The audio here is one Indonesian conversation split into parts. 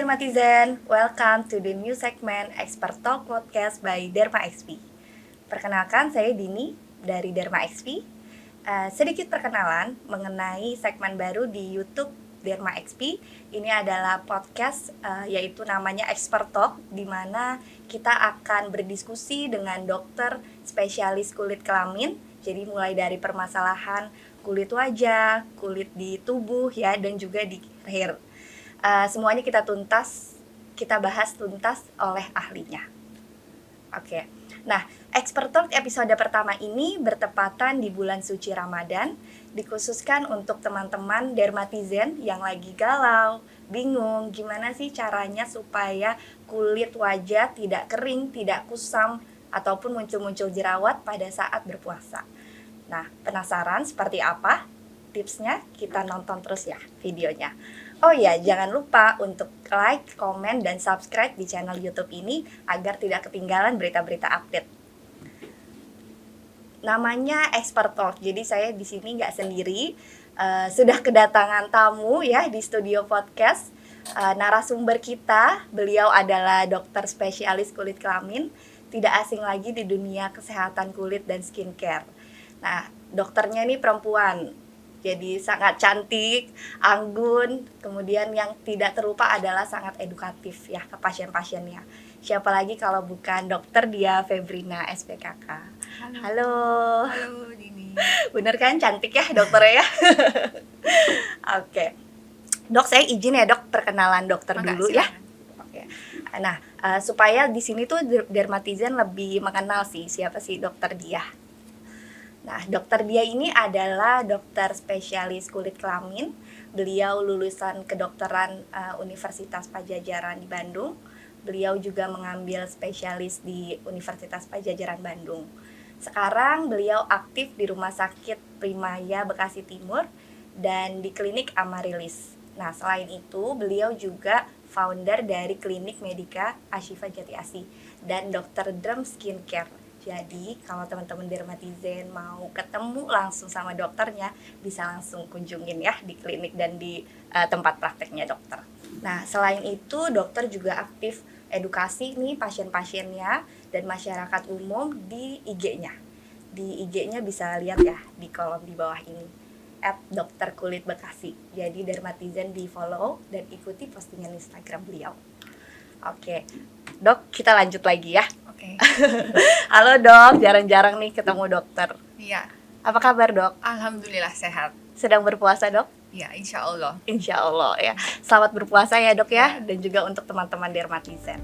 Dermatizen, welcome to the new segment Expert Talk Podcast by Derma XP. Perkenalkan, saya Dini dari Derma XP. Sedikit perkenalan mengenai segmen baru di YouTube Derma XP. Ini adalah podcast yaitu namanya Expert Talk, di mana kita akan berdiskusi dengan dokter spesialis kulit kelamin. Jadi mulai dari permasalahan kulit wajah, kulit di tubuh ya, dan juga di hair. Semuanya kita bahas tuntas oleh ahlinya. Oke. Nah, Expert Talk episode pertama ini bertepatan di bulan suci Ramadan, dikhususkan untuk teman-teman dermatizen yang lagi galau, bingung gimana sih caranya supaya kulit wajah tidak kering, tidak kusam, ataupun muncul-muncul jerawat pada saat berpuasa. Nah, penasaran seperti apa tipsnya? Kita nonton terus ya videonya. Oh ya, jangan lupa untuk like, komen, dan subscribe di channel YouTube ini agar tidak ketinggalan berita-berita update. Namanya Expert Talk, jadi saya di sini nggak sendiri. Sudah kedatangan tamu ya di studio podcast. Narasumber kita, beliau adalah dokter spesialis kulit kelamin, tidak asing lagi di dunia kesehatan kulit dan skincare. Nah, dokternya ini perempuan. Jadi sangat cantik, anggun, kemudian yang tidak terlupa adalah sangat edukatif ya ke pasien-pasiennya. Siapa lagi kalau bukan Dokter Dia Febrina SPKK. Halo. Halo Dini. Bener kan cantik ya dokternya ya? Oke. Dok, saya izin ya dok perkenalan dokter dulu ya. Oke. Nah, supaya di sini tuh dermatizen lebih mengenal siapa sih Dokter Dia. Nah, Dokter Dia ini adalah dokter spesialis kulit kelamin. Beliau lulusan kedokteran Universitas Padjadjaran di Bandung. Beliau juga mengambil spesialis di Universitas Padjadjaran Bandung. Sekarang beliau aktif di Rumah Sakit Primaya Bekasi Timur dan di Klinik Amarilis. Nah, selain itu beliau juga founder dari Klinik Medika Ashifa Jati Asih dan Dr. Derm Skincare. Jadi kalau teman-teman dermatizen mau ketemu langsung sama dokternya, bisa langsung kunjungin ya di klinik dan di tempat prakteknya dokter. Nah, selain itu dokter juga aktif edukasi nih pasien-pasiennya dan masyarakat umum di IG-nya. Di IG-nya bisa lihat ya di kolom di bawah ini @dokterkulitbekasi. Jadi dermatizen di follow dan ikuti postingan Instagram beliau. Oke, dok, kita lanjut lagi ya. Oke. Halo dok, jarang-jarang nih ketemu dokter. Iya. Apa kabar dok? Alhamdulillah sehat. Sedang berpuasa dok? Ya, insya Allah. Insya Allah ya. Selamat berpuasa ya dok ya, dan juga untuk teman-teman dermatizen.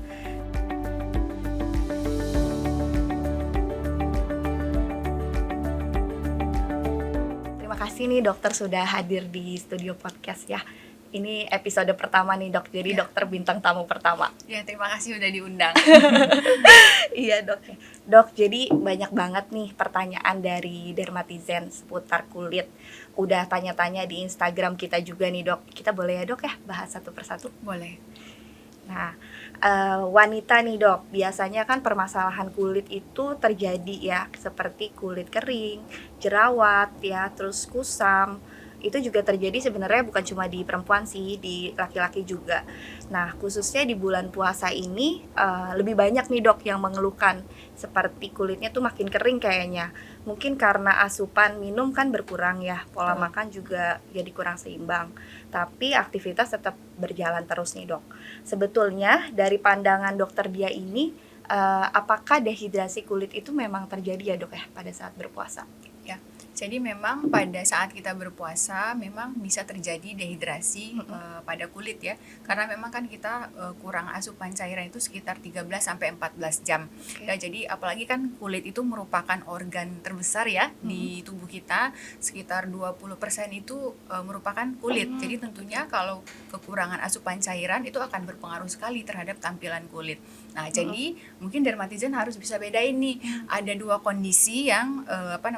Terima kasih nih dokter sudah hadir di studio podcast ya. Ini episode pertama nih dok, jadi dokter bintang tamu pertama. Ya, terima kasih udah diundang. Iya dok. Dok, jadi banyak banget nih pertanyaan dari dermatizen seputar kulit. Udah tanya-tanya di Instagram kita juga nih dok. Kita boleh ya dok ya bahas satu persatu? Boleh. Nah, wanita nih dok, biasanya kan permasalahan kulit itu terjadi ya, seperti kulit kering, jerawat ya, terus kusam. Itu juga terjadi sebenarnya bukan cuma di perempuan sih, di laki-laki juga. Nah, khususnya di bulan puasa ini lebih banyak nih dok yang mengeluhkan seperti kulitnya tuh makin kering kayaknya. Mungkin karena asupan minum kan berkurang ya, pola makan juga jadi kurang seimbang. Tapi aktivitas tetap berjalan terus nih dok. Sebetulnya dari pandangan dokter Dia ini, apakah dehidrasi kulit itu memang terjadi ya dok ya pada saat berpuasa? Ya. Jadi memang pada saat kita berpuasa memang bisa terjadi dehidrasi pada kulit ya. Karena memang kan kita kurang asupan cairan itu sekitar 13 sampai 14 jam. Okay. Ya, jadi apalagi kan kulit itu merupakan organ terbesar ya di tubuh kita. Sekitar 20% itu merupakan kulit. Jadi tentunya kalau kekurangan asupan cairan itu akan berpengaruh sekali terhadap tampilan kulit. Nah, jadi mungkin dermatizen harus bisa bedain nih. Ada dua kondisi yang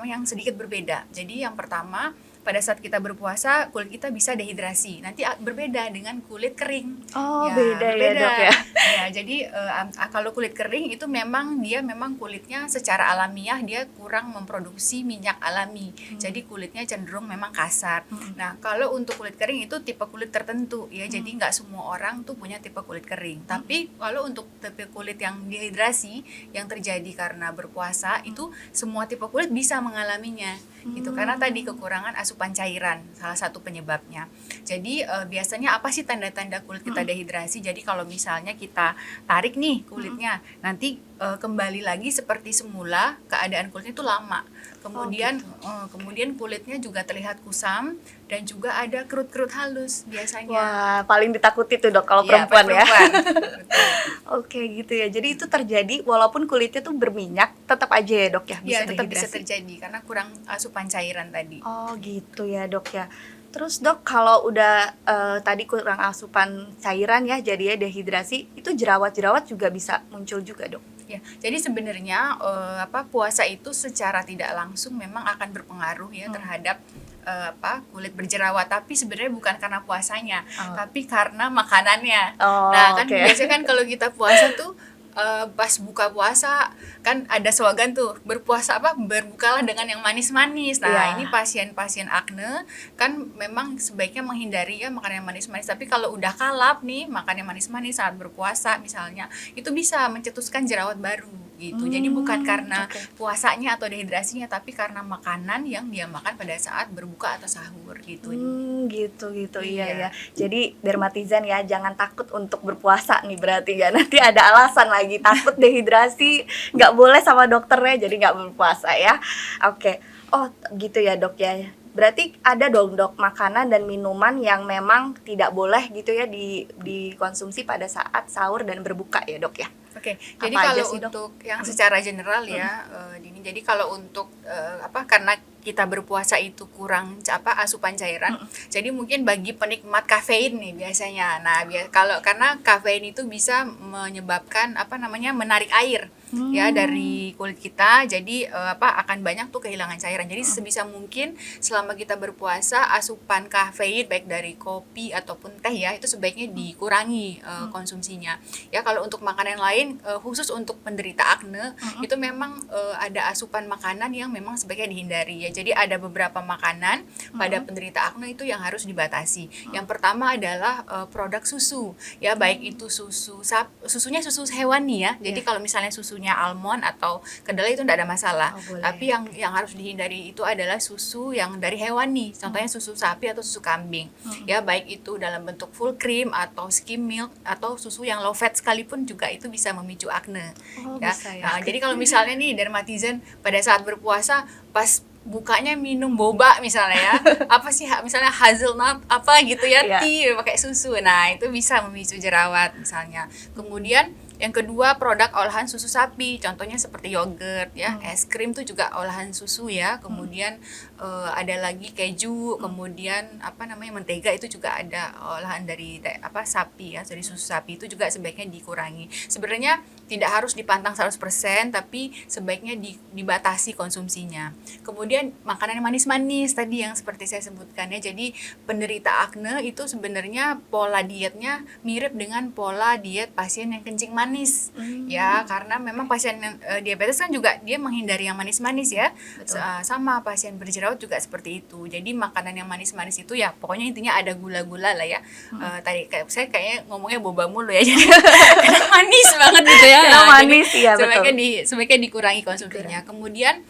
yang sedikit berbeda. Jadi yang pertama pada saat kita berpuasa kulit kita bisa dehidrasi. Nanti berbeda dengan kulit kering. Oh, beda ya, Dok ya. Ya, jadi kalau kulit kering itu memang kulitnya secara alamiah dia kurang memproduksi minyak alami. Jadi kulitnya cenderung memang kasar. Nah, kalau untuk kulit kering itu tipe kulit tertentu ya. Jadi nggak semua orang tuh punya tipe kulit kering. Tapi kalau untuk tipe kulit yang dehidrasi yang terjadi karena berpuasa itu semua tipe kulit bisa mengalaminya gitu, karena tadi kekurangan asupan cairan salah satu penyebabnya. Jadi biasanya apa sih tanda-tanda kulit kita dehidrasi? Jadi kalau misalnya kita tarik nih kulitnya, nanti kembali lagi seperti semula, keadaan kulitnya itu lama. Kemudian kemudian kulitnya juga terlihat kusam dan juga ada kerut-kerut halus biasanya. Wah, paling ditakuti tuh, Dok, kalau Iya, perempuan ya. Betul. Oke, gitu ya. Jadi itu terjadi walaupun kulitnya tuh berminyak, tetap aja ya, Dok ya, bisa Iya, tetap bisa dehidrasi. terjadi karena kurang asupan cairan tadi. Oh, gitu ya, Dok ya. Terus, Dok, kalau udah tadi kurang asupan cairan ya, jadinya dehidrasi, itu jerawat-jerawat juga bisa muncul juga, Dok. Ya, jadi sebenarnya puasa itu secara tidak langsung memang akan berpengaruh ya terhadap kulit berjerawat, tapi sebenarnya bukan karena puasanya, tapi karena makanannya. Oh, Nah, kan oke. biasanya kan kalau kita puasa tuh pas buka puasa kan ada slogan tuh berbukalah dengan yang manis-manis. Nah, Iya. ini pasien-pasien akne kan memang sebaiknya menghindari ya makanan yang manis-manis. Tapi kalau udah kalap nih makan yang manis-manis saat berpuasa misalnya, itu bisa mencetuskan jerawat baru gitu. Jadi bukan karena puasanya atau dehidrasinya, tapi karena makanan yang dia makan pada saat berbuka atau sahur gitu. Gitu iya Iya. ya. Jadi dermatizen ya, jangan takut untuk berpuasa nih berarti ya. Nanti ada alasan lagi takut dehidrasi, nggak boleh sama dokternya, jadi nggak berpuasa ya. Oke. Oh gitu ya, Dok ya. Berarti ada dong, Dok, makanan dan minuman yang memang tidak boleh gitu ya dikonsumsi pada saat sahur dan berbuka ya, Dok ya. Oke, Apa jadi aja kalau sih, Dok? untuk yang secara general ya, Dini. Jadi kalau untuk karena kita berpuasa itu kurang asupan cairan, jadi mungkin bagi penikmat kafein nih biasanya. Nah, karena kafein itu bisa menyebabkan menarik air ya dari kulit kita, jadi akan banyak tuh kehilangan cairan. Jadi sebisa mungkin selama kita berpuasa asupan kafein baik dari kopi ataupun teh ya itu sebaiknya dikurangi konsumsinya. Ya kalau untuk makanan lain khusus untuk penderita akne itu memang ada asupan makanan yang memang sebaiknya dihindari ya. Jadi ada beberapa makanan pada penderita akne itu yang harus dibatasi. Yang pertama adalah produk susu ya, baik itu susunya susu hewani ya. Jadi kalau misalnya susunya almond atau kedelai itu tidak ada masalah. Oh, boleh. Tapi yang harus dihindari itu adalah susu yang dari hewani. Contohnya susu sapi atau susu kambing. Ya baik itu dalam bentuk full cream atau skim milk atau susu yang low fat sekalipun juga itu bisa memicu akne. Oh, Ya. bisa ya. Nah, jadi kalau misalnya nih dermatizen pada saat berpuasa pas bukanya minum boba misalnya ya, misalnya hazelnut gitu ya, Iya. tea pakai susu. Nah, itu bisa memicu jerawat misalnya. Kemudian yang kedua produk olahan susu sapi, contohnya seperti yogurt ya, es krim tuh juga olahan susu ya. Kemudian ada lagi keju, kemudian mentega itu juga ada olahan dari sapi ya, dari susu sapi, itu juga sebaiknya dikurangi. Sebenarnya tidak harus dipantang 100%, tapi sebaiknya dibatasi konsumsinya. Kemudian makanan yang manis-manis tadi yang seperti saya sebutkan ya. Jadi penderita akne itu sebenarnya pola dietnya mirip dengan pola diet pasien yang kencing manis. Ya, karena memang pasien yang diabetes kan juga dia menghindari yang manis-manis ya. Sama pasien berjerawat juga seperti itu. Jadi makanan yang manis-manis itu ya pokoknya intinya ada gula-gula lah ya. Tadi saya kayaknya ngomongnya boba mulu ya. Jadi karena manis banget gitu ya. Karena manis, iya, betul. Sebaiknya dikurangi konsumsinya. Kemudian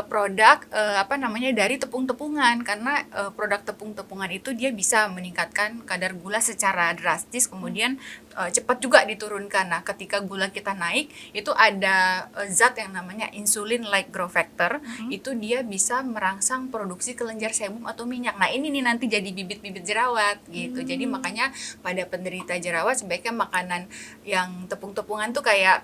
produk dari tepung-tepungan, karena produk tepung-tepungan itu dia bisa meningkatkan kadar gula secara drastis, kemudian cepat juga diturunkan. Nah, ketika gula kita naik itu ada zat yang namanya insulin like growth factor, itu dia bisa merangsang produksi kelenjar sebum atau minyak. Nah, ini nih nanti jadi bibit-bibit jerawat gitu. Jadi makanya pada penderita jerawat sebaiknya makanan yang tepung-tepungan tuh kayak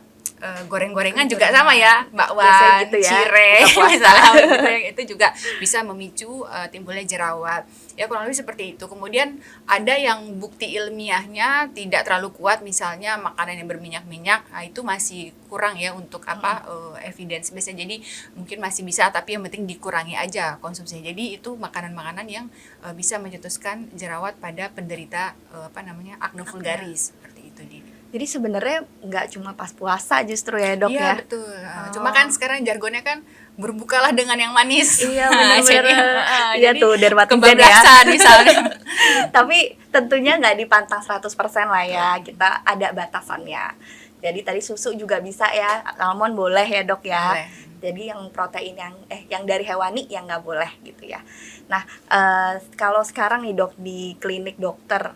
goreng-gorengan juga sama ya, Biasanya bakwan, gitu ya, cireng, buka puasa. misalnya gitu yang itu juga bisa memicu timbulnya jerawat. Ya kurang lebih seperti itu. Kemudian ada yang bukti ilmiahnya tidak terlalu kuat, misalnya makanan yang berminyak-minyak, nah itu masih kurang ya untuk evidence base. Jadi mungkin masih bisa, tapi yang penting dikurangi aja konsumsinya. Jadi itu makanan-makanan yang bisa mencetuskan jerawat pada penderita acne vulgaris seperti itu. Jadi sebenarnya nggak cuma pas puasa justru ya dok Iya ya. betul. Cuma kan sekarang jargonnya kan berbukalah dengan yang manis. Iya Jadi, benar-benar. Iya jadi tuh dermatizen ya. kebablasan misalnya. Tapi tentunya nggak dipantang 100% lah ya, kita ada batasannya. Jadi tadi susu juga bisa ya, almond boleh ya dok ya. Boleh. Jadi yang protein yang dari hewani yang nggak boleh gitu ya. Nah kalau sekarang nih dok di klinik dokter,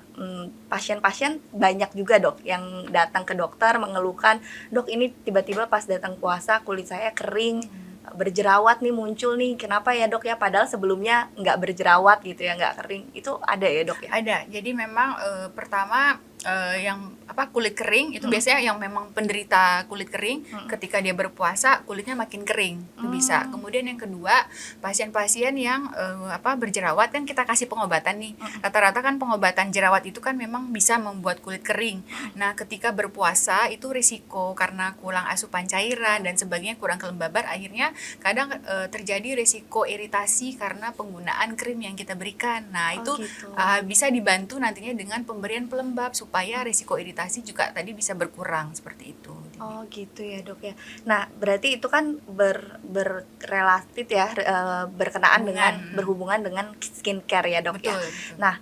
pasien-pasien banyak juga dok yang datang ke dokter mengeluhkan, dok ini tiba-tiba pas datang puasa kulit saya kering, berjerawat nih muncul nih, kenapa ya dok ya, padahal sebelumnya nggak berjerawat gitu ya, nggak kering, itu ada ya dok ya? Ada. Jadi memang pertama yang kulit kering itu biasanya yang memang penderita kulit kering ketika dia berpuasa kulitnya makin kering itu bisa. Kemudian yang kedua, pasien-pasien yang berjerawat kan kita kasih pengobatan nih. Rata-rata kan pengobatan jerawat itu kan memang bisa membuat kulit kering. Nah, ketika berpuasa itu risiko karena kurang asupan cairan dan sebagainya, kurang kelembaban, akhirnya kadang terjadi risiko iritasi karena penggunaan krim yang kita berikan. Nah, itu gitu. bisa dibantu nantinya dengan pemberian pelembab supaya risiko iritasi juga tadi bisa berkurang seperti itu. Oh gitu ya dok ya. Nah berarti itu kan berrelatif ya, berkenaan dengan berhubungan dengan skincare ya dok ya. Betul. Nah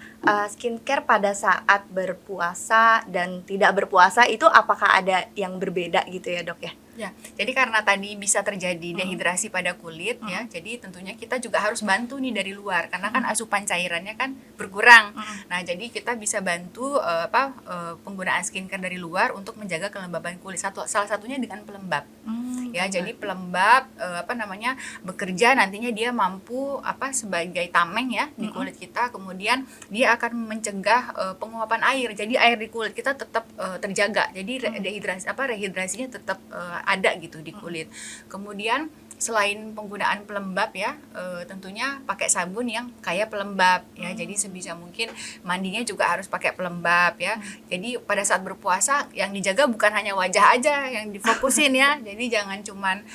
skincare pada saat berpuasa dan tidak berpuasa itu apakah ada yang berbeda gitu ya dok ya? Ya, jadi karena tadi bisa terjadi dehidrasi pada kulit ya, jadi tentunya kita juga harus bantu nih dari luar karena kan asupan cairannya kan berkurang. Nah, jadi kita bisa bantu penggunaan skincare dari luar untuk menjaga kelembaban kulit. Salah satunya dengan pelembab. Ya, jadi pelembab bekerja nantinya dia mampu sebagai tameng ya di kulit kita, kemudian dia akan mencegah penguapan air. Jadi air di kulit kita tetap terjaga. Jadi rehidrasinya tetap ada gitu di kulit. Kemudian selain penggunaan pelembab ya, tentunya pakai sabun yang kaya pelembab ya. Jadi sebisa mungkin mandinya juga harus pakai pelembab ya. Jadi pada saat berpuasa yang dijaga bukan hanya wajah aja yang difokusin ya. Jadi jangan cuman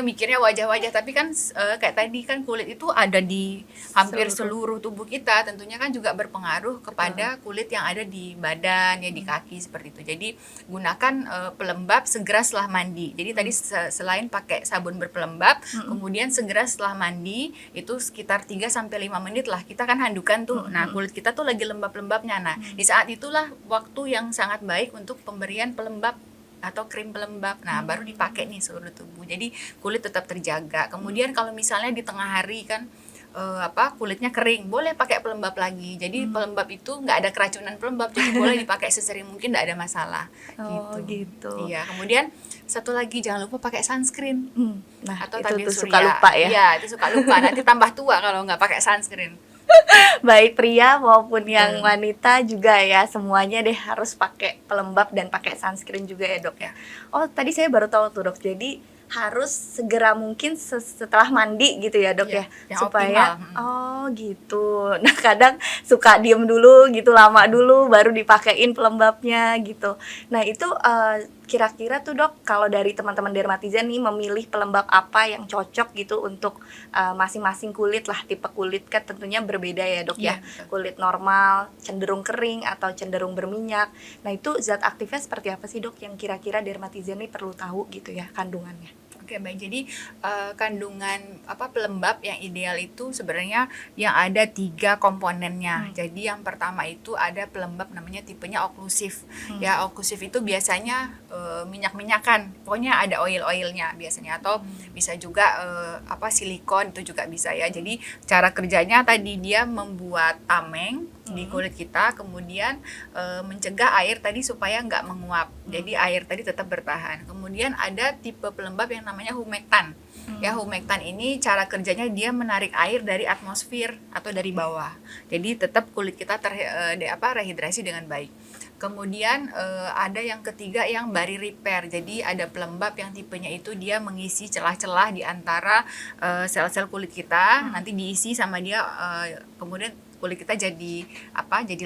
mikirnya wajah-wajah, tapi kan kayak tadi kan kulit itu ada di hampir seluruh tubuh kita. Tentunya kan juga berpengaruh kepada kulit yang ada di badan ya, di kaki seperti itu. Jadi gunakan pelembab segera setelah mandi. Jadi tadi selain pakai sabun berpelembab, kemudian segera setelah mandi itu sekitar 3-5 menit lah kita kan handukan tuh. Nah, kulit kita tuh lagi lembab-lembabnya. Nah, di saat itulah waktu yang sangat baik untuk pemberian pelembab atau krim pelembab. Nah, baru dipakai nih seluruh tubuh. Jadi kulit tetap terjaga. Kemudian kalau misalnya di tengah hari kan kulitnya kering, boleh pakai pelembab lagi. Jadi pelembab itu nggak ada keracunan pelembab, jadi boleh dipakai sesering mungkin, nggak ada masalah. Gitu. Iya. Kemudian satu lagi, jangan lupa pakai sunscreen. Nah Atau itu tabir tuh surya. suka lupa ya. Iya, itu suka lupa. Nanti tambah tua kalau nggak pakai sunscreen. Baik pria maupun yang wanita juga ya, semuanya deh harus pakai pelembab dan pakai sunscreen juga ya dok ya. Oh tadi saya baru tahu tuh dok, jadi harus segera mungkin setelah mandi gitu ya dok ya, supaya optimal. Oh gitu. Nah kadang suka diem dulu gitu, lama dulu baru dipakein pelembabnya gitu. Nah itu kira-kira tuh dok, kalau dari teman-teman dermatizen nih memilih pelembab apa yang cocok gitu untuk masing-masing kulit lah, tipe kulit kan tentunya berbeda ya dok ya. Kulit normal, cenderung kering atau cenderung berminyak. Nah itu zat aktifnya seperti apa sih dok yang kira-kira dermatizen nih perlu tahu gitu ya kandungannya? Oke, baik. Jadi kandungan pelembab yang ideal itu sebenarnya yang ada 3 komponennya. Jadi yang pertama itu ada pelembab namanya tipenya oklusif. Ya, oklusif itu biasanya minyak-minyakan. Pokoknya ada oil-oilnya biasanya, atau bisa juga silikon itu juga bisa ya. Jadi cara kerjanya tadi dia membuat tameng di kulit kita, kemudian mencegah air tadi supaya nggak menguap. Jadi air tadi tetap bertahan. Kemudian ada tipe pelembab yang namanya humektan. Ya, humektan ini cara kerjanya dia menarik air dari atmosfer atau dari bawah. Jadi tetap kulit kita rehidrasi dengan baik. Kemudian ada yang ketiga yang bari repair. Jadi ada pelembab yang tipenya itu dia mengisi celah-celah di antara sel-sel kulit kita, nanti diisi sama dia, kemudian kulit kita jadi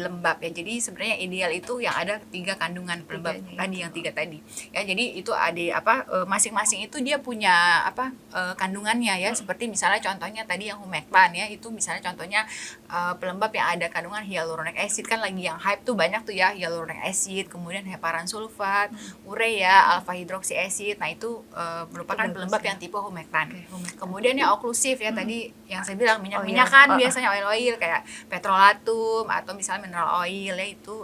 lembab ya. Jadi sebenarnya ideal itu yang ada 3 kandungan pelembab tadi, yang 3 tadi ya. Jadi itu ada masing-masing itu dia punya kandungannya ya. Seperti misalnya contohnya tadi yang humectan ya, itu misalnya contohnya pelembab yang ada kandungan hyaluronic acid, kan lagi yang hype tuh banyak tuh ya, hyaluronic acid, kemudian heparan sulfat, urea, alpha hydroxy acid. Nah itu merupakan pelembab yang tipe humectan. Kemudian yang oklusif ya, tadi yang saya bilang minyak-minyakan biasanya oil-oil kayak petrolatum atau misalnya mineral oil ya, itu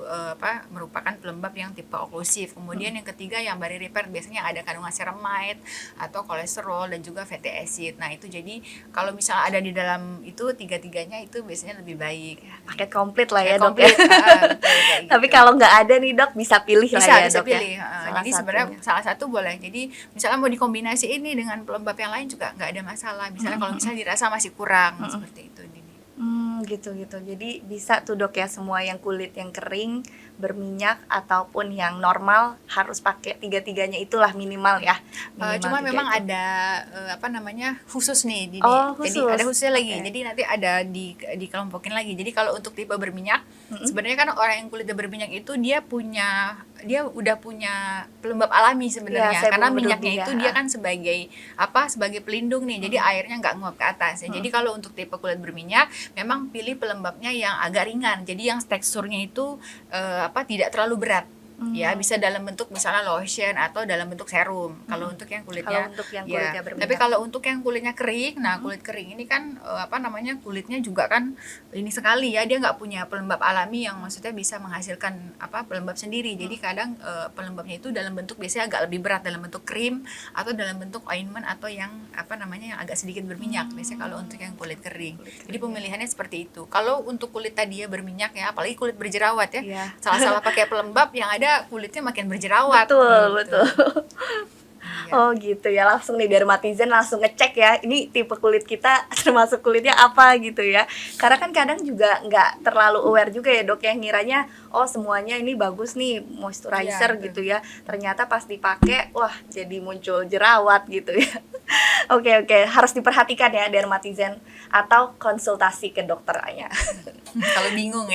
merupakan pelembab yang tipe oklusif. Kemudian yang ketiga yang bari repair, biasanya ada kandungan ceramide atau kolesterol dan juga fatty acid. Nah itu jadi kalau misalnya ada di dalam itu 3-tiganya itu biasanya lebih baik. Paket komplit lah ya, komplit, Dok ya. betul, Tapi gitu. kalau nggak ada nih Dok, bisa pilih lah ya, Bisa Dok pilih. ya. Jadi sebenarnya salah satu boleh. Jadi misalnya mau dikombinasi ini dengan pelembab yang lain juga nggak ada masalah. Misalnya kalau misalnya dirasa masih kurang seperti itu. Gitu. Jadi bisa tuh Dok ya, semua yang kulit yang kering, berminyak ataupun yang normal harus pakai 3-tiganya itulah minimal ya. Cuma memang itu. ada khusus nih. Jadi, khusus. Jadi ada khususnya lagi. Jadi nanti ada dikelompokin lagi. Jadi kalau untuk tipe berminyak, sebenarnya kan orang yang kulitnya berminyak itu dia udah punya pelembab alami sebenarnya. Ya, karena minyaknya itu dia kan sebagai pelindung nih. Jadi airnya nggak nguap ke atas ya. Jadi kalau untuk tipe kulit berminyak, memang pilih pelembabnya yang agak ringan. Jadi yang teksturnya itu tidak terlalu berat. Ya, bisa dalam bentuk misalnya lotion atau dalam bentuk serum. Kalau untuk yang kulitnya berminyak. Tapi kalau untuk yang kulitnya kering, nah kulit kering ini kan kulitnya juga kan ini sekali ya, dia nggak punya pelembab alami yang maksudnya bisa menghasilkan pelembab sendiri. Jadi kadang pelembabnya itu dalam bentuk biasanya agak lebih berat, dalam bentuk krim atau dalam bentuk ointment atau yang yang agak sedikit berminyak. Biasanya kalau untuk yang kulit kering. Jadi pemilihannya seperti itu. Kalau untuk kulit tadi ya berminyak ya, apalagi kulit berjerawat ya. Salah-salah pakai pelembab yang ada kulitnya makin berjerawat. Betul. Oh gitu ya, langsung nih dermatizen langsung ngecek ya, ini tipe kulit kita termasuk kulitnya apa gitu ya. Karena kan kadang juga nggak terlalu aware juga ya Dok, yang ngiranya semuanya ini bagus nih moisturizer gitu ya. Ternyata pas dipakai wah jadi muncul jerawat gitu ya. Oke, harus diperhatikan ya dermatizen atau konsultasi ke dokternya. Kalau bingung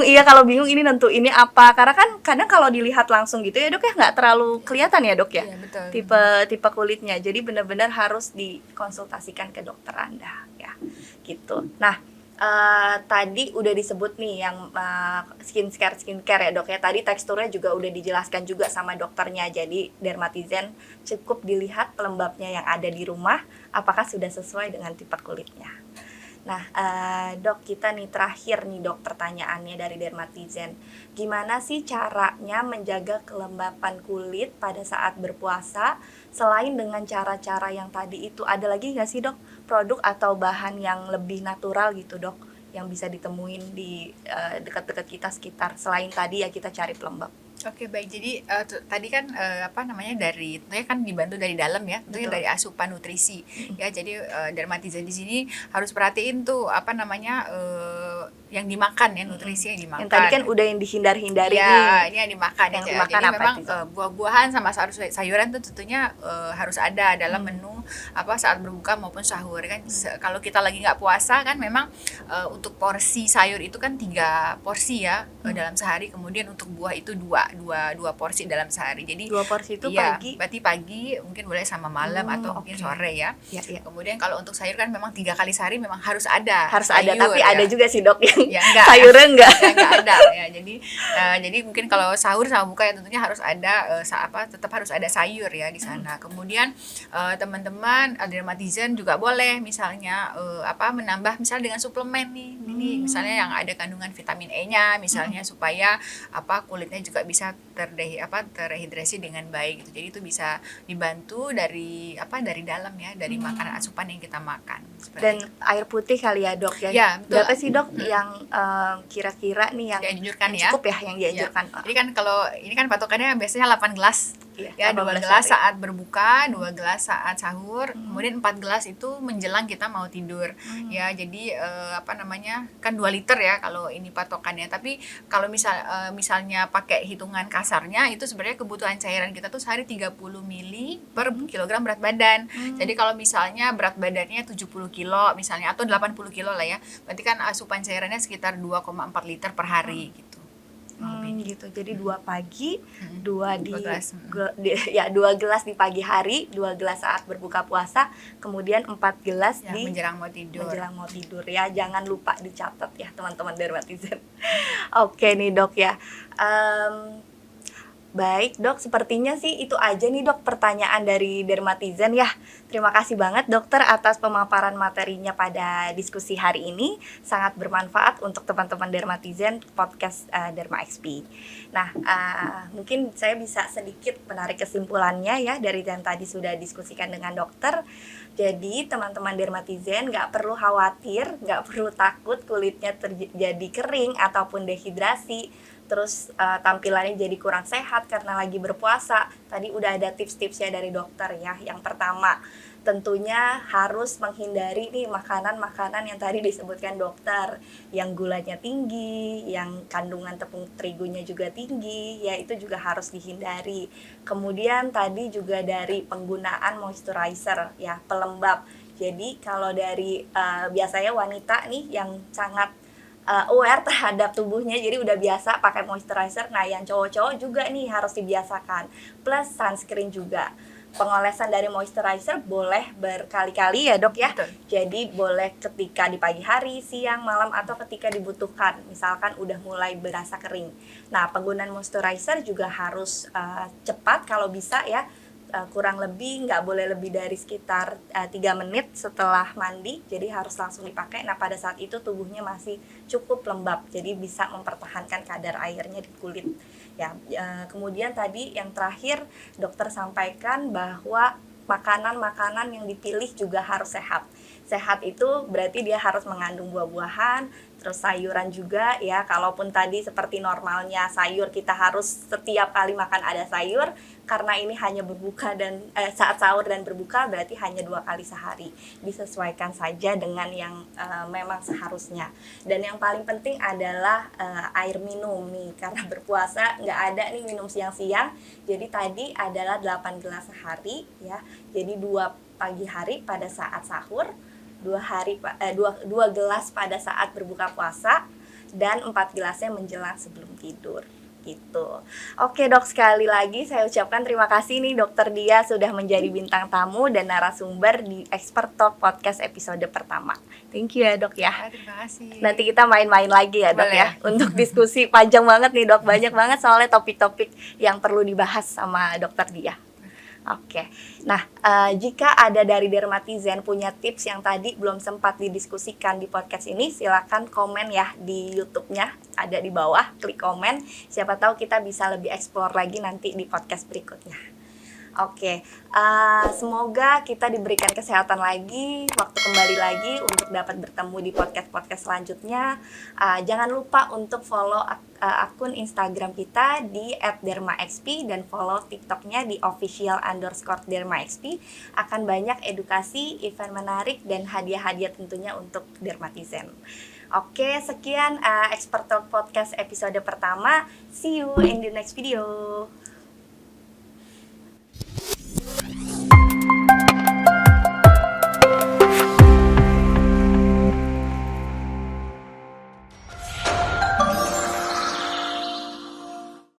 ya. Kalau bingung ini nentuinnya apa. Karena kan kadang kalau dilihat langsung gitu ya Dok ya, nggak terlalu kelihatan ya Dok ya. Iya, betul. Tipe kulitnya. Jadi benar-benar harus dikonsultasikan ke dokter Anda ya. Gitu. Nah, tadi udah disebut nih yang skincare ya Dok ya. Tadi teksturnya juga udah dijelaskan juga sama dokternya. Jadi dermatizen cukup dilihat pelembabnya yang ada di rumah apakah sudah sesuai dengan tipe kulitnya. Nah, Dok, kita nih terakhir nih Dok, pertanyaannya dari dermatizen. Gimana sih caranya menjaga kelembapan kulit pada saat berpuasa selain dengan cara-cara yang tadi itu? Ada lagi nggak sih Dok produk atau bahan yang lebih natural gitu Dok, yang bisa ditemuin di dekat-dekat kita sekitar selain tadi ya kita cari pelembab? Oke, baik. Jadi tadi kan tentunya kan dibantu dari dalam ya, tentunya dari asupan nutrisi. Ya, jadi dermatizen di sini harus perhatiin tuh yang dimakan ya, nutrisi yang dimakan. Yang tadi kan udah yang dihindar-hindari ini yang dimakan yang ya. dimakan jadi apa memang itu? Buah-buahan sama sayuran tuh tentunya harus ada dalam menu saat berbuka maupun sahur kan. Kalau kita lagi nggak puasa kan memang untuk porsi sayur itu kan 3 porsi ya dalam sehari, kemudian untuk buah itu dua porsi dalam sehari. Jadi 2 porsi itu pagi, berarti pagi mungkin boleh sama malam atau mungkin sore ya. Kemudian kalau untuk sayur kan memang 3 kali sehari memang harus ada sayur, tapi ya. Ada juga sih Dok yang enggak, sayurnya enggak ada ya. Jadi mungkin kalau sahur sama buka ya tentunya harus ada tetap harus ada sayur ya di sana. Kemudian teman-teman teman-teman dermatizen juga boleh misalnya menambah misalnya dengan suplemen nih. Ini misalnya yang ada kandungan vitamin E-nya misalnya supaya kulitnya juga bisa terhidrasi dengan baik gitu. Jadi itu bisa dibantu dari dalam ya, dari makanan asupan yang kita makan. Dan air putih kali ya dok ya? Ya, betul. Berapa sih dok yang kira-kira nih yang dianjurkan ya? Cukup ya yang dianjurkan? Ya. Jadi kan kalau ini kan patokannya biasanya 8 gelas. Ya, 2 gelas saat berbuka, 2 gelas saat sahur, kemudian 4 gelas itu menjelang kita mau tidur. Ya, jadi kan 2 liter ya kalau ini patokannya. Tapi kalau misalnya pakai hitungan kasarnya itu sebenarnya kebutuhan cairan kita tuh sehari 30 mili per kilogram berat badan. Jadi kalau misalnya berat badannya 70 kilo misalnya atau 80 kilo lah ya, berarti kan asupan cairannya sekitar 2,4 liter per hari gitu. Gitu. Jadi 2 pagi, 2 gelas. 2 gelas di pagi hari, 2 gelas saat berbuka puasa, kemudian 4 gelas ya, di menjelang mau tidur ya. Jangan lupa dicatat ya teman-teman dermatizen. Oke nih dok ya. Baik dok, sepertinya sih itu aja nih dok pertanyaan dari dermatizen ya. Terima kasih banget dokter atas pemaparan materinya pada diskusi hari ini. Sangat bermanfaat untuk teman-teman dermatizen podcast Derma XP. Nah, mungkin saya bisa sedikit menarik kesimpulannya ya dari yang tadi sudah diskusikan dengan dokter. Jadi teman-teman dermatizen nggak perlu khawatir, nggak perlu takut kulitnya terjadi kering ataupun dehidrasi. Terus tampilannya jadi kurang sehat karena lagi berpuasa. Tadi udah ada tips-tipsnya dari dokter ya. Yang pertama, tentunya harus menghindari nih makanan-makanan yang tadi disebutkan dokter, yang gulanya tinggi, yang kandungan tepung terigunya juga tinggi, ya itu juga harus dihindari. Kemudian tadi juga dari penggunaan moisturizer ya, pelembab. Jadi kalau dari biasanya wanita nih yang sangat aware terhadap tubuhnya, jadi udah biasa pakai moisturizer. Nah yang cowok-cowok juga nih harus dibiasakan, plus sunscreen juga. Pengolesan dari moisturizer boleh berkali-kali ya dok ya. Betul. Jadi boleh ketika di pagi hari, siang, malam, atau ketika dibutuhkan, misalkan udah mulai berasa kering. Nah penggunaan moisturizer juga harus cepat kalau bisa ya. Kurang lebih nggak boleh lebih dari sekitar 3 menit setelah mandi, jadi harus langsung dipakai. Nah pada saat itu tubuhnya masih cukup lembab, jadi bisa mempertahankan kadar airnya di kulit ya. Kemudian tadi yang terakhir dokter sampaikan bahwa makanan-makanan yang dipilih juga harus sehat. Sehat itu berarti dia harus mengandung buah-buahan, terus sayuran juga ya. Kalaupun tadi seperti normalnya sayur kita harus setiap kali makan ada sayur, karena ini hanya berbuka dan saat sahur dan berbuka berarti hanya 2 kali sehari. Disesuaikan saja dengan yang memang seharusnya. Dan yang paling penting adalah air minum nih, karena berpuasa nggak ada nih minum siang-siang. Jadi tadi adalah 8 gelas sehari ya. Jadi 2 pagi hari pada saat sahur, 2 gelas pada saat berbuka puasa, dan 4 gelasnya menjelang sebelum tidur gitu. Oke dok, sekali lagi saya ucapkan terima kasih nih dokter Dia sudah menjadi bintang tamu dan narasumber di Expert Talk Podcast episode pertama. Thank you ya dok ya. Terima kasih. Nanti kita main-main lagi ya dok. Boleh. Ya untuk diskusi panjang banget nih dok, banyak banget soalnya topik-topik yang perlu dibahas sama dokter Dia. Oke, nah jika ada dari dermatizen punya tips yang tadi belum sempat didiskusikan di podcast ini, silakan komen ya di YouTube-nya, ada di bawah, klik komen. Siapa tahu kita bisa lebih explore lagi nanti di podcast berikutnya. Oke, semoga kita diberikan kesehatan lagi, waktu kembali lagi untuk dapat bertemu di podcast-podcast selanjutnya. Jangan lupa untuk follow akun Instagram kita di @dermaxp dan follow TikToknya di official_dermaxp. Akan banyak edukasi, event menarik, dan hadiah-hadiah tentunya untuk dermatizen. Oke, sekian Expert Talk Podcast episode pertama. See you in the next video.